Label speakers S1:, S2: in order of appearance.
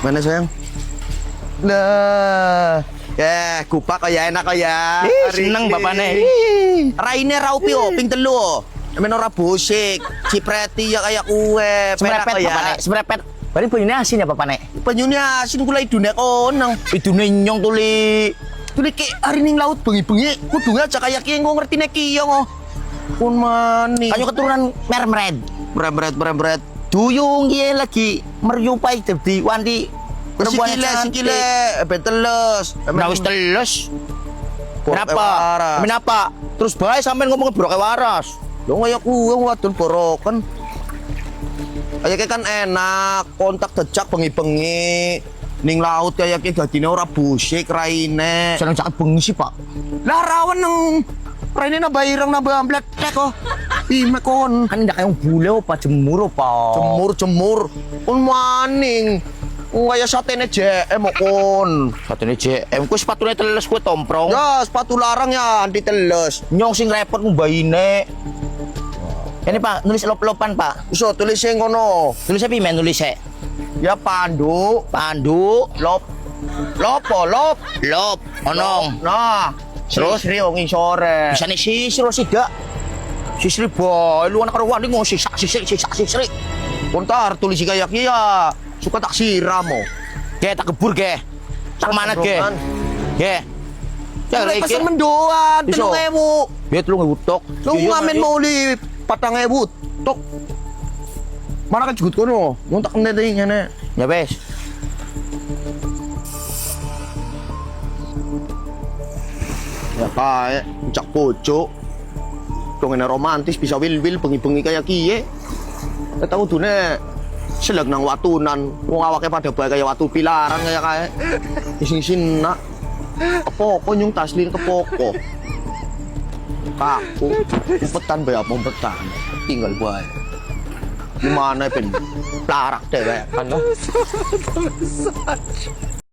S1: Mana sayang? Nah, ya kupak kaya enak kaya.
S2: Seneng bapaknya.
S1: Raine raupi ping telu. Emen ora busik, cipreti ya kayak kue, perak
S2: Semerepet
S1: kaya.
S2: bapaknya, semerepet. Bari punya asin ya bapaknya.
S1: Penyune asin kula idune konang.
S2: Idune nyong tuli.
S1: Tuli ki hari ning laut bengi-bengi kudu aja kayak ki ngo ngertine ki yo ngo. Pun mani.
S2: Kanyo keturunan mermred.
S1: Brembret.
S2: Duyung kiye lagi meryupai di wanti
S1: Sikile, beteles.
S2: Nah wis teles.
S1: Boroke
S2: Kenapa?
S1: waras.
S2: Kenapa? Terus bae sampean ngomong boroke waras.
S1: Lo kaya kuwe wadon boroken. Kayak kan enak, kontak decak bengi-bengi. Ning laut kayak dadine ora busik raine.
S2: Seneng cak bengi sih, Pak.
S1: Lah rawan nang raine nambah ireng nambah amblek kok. Ime kon.
S2: Kan ndak kaya bule apa jemur apa.
S1: Jemur. Kon maning. Kaya satene JM kon.
S2: Satene JM ku sepatune teles ku tomprong.
S1: Ya, sepatu larang ya anti teles.
S2: Nyong sing repot mbaine. Ini Pak, nulis lop-lopan Pak.
S1: Iso tulis sing ngono.
S2: Tulisnya piye men nulis e?
S1: Ya pandu,
S2: Pandu,
S1: lop. Lopo, lop.
S2: lop, onong.
S1: Nah, terus rio ngisore.
S2: Bisa nih sisir sih gak? Sisir boy, lu anak karo wani ngomong sisak sisir.
S1: Kontar tulis kayak ya. Suka tak siram mo.
S2: Ge tak kebur ge. Tak manat ge. Ge.
S1: Cara pesen mendoan,
S2: Iso.
S1: 3.000.
S2: Biar lu ngutok.
S1: Lu ngamen mau li 4.000 tok. Mana kan jugut kono? Ngontak nete ngene.
S2: Ya wes.
S1: Ya kae, cak pojok. Dongene romantis bisa wil-wil bengi-bengi kayak kiye. Tahu dune seleg nang watunan, wong awake pada bae kaya watu pilaran kayak isin-isin nak. Kepoko nyung taslin kepoko. Kaku, umpetan bae apa umpetan. Tinggal bae. Gimana pen? Plarak deh kan.